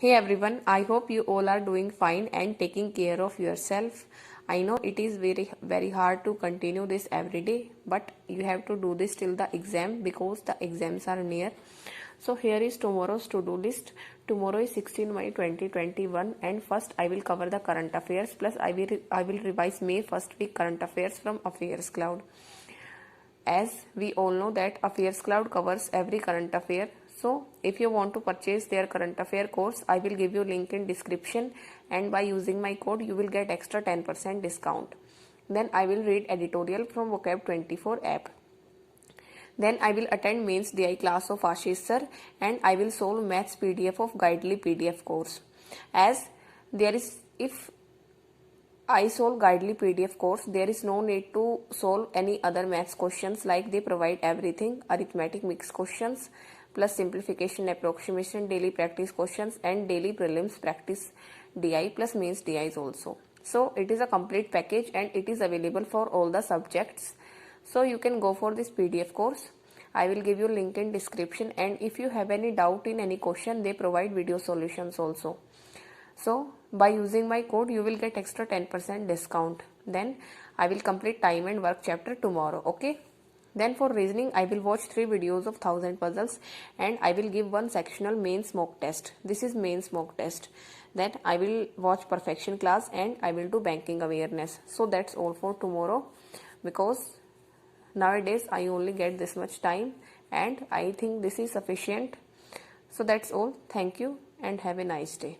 Hey everyone, I hope you all are doing fine and taking care of yourself. I know it is very hard to continue this every day, but you have to do this till the exam because the exams are near. So here is tomorrow's to-do list. Tomorrow is 16 May 2021 and first I will cover the current affairs plus I will revise May first week current affairs from AffairsCloud. As we all know that AffairsCloud covers every current affair. So if you want to purchase their current affair course, I will give you link in description, and by using my code you will get extra 10% discount. Then I will read editorial from Vocab 24 app. Then I will attend mains DI class of Ashish sir, and I will solve maths PDF of Guidely PDF course. As there is, if I solve Guidely PDF course, there is no need to solve any other maths questions, like they provide everything: arithmetic mix questions plus simplification approximation, daily practice questions, and daily prelims practice DI plus mains DIs also. So it is a complete package and it is available for all the subjects. So you can go for this PDF course. I will give you link in description, and if you have any doubt in any question, they provide video solutions also. So by using my code you will get extra 10% discount. Then I will complete time and work chapter tomorrow. Okay. Then for reasoning I will watch 3 videos of 1000 puzzles, and I will give one sectional mains mock test. This is mains mock test. Then I will watch perfection class and I will do banking awareness. So that's all for tomorrow, because nowadays I only get this much time and I think this is sufficient. So that's all. Thank you and have a nice day.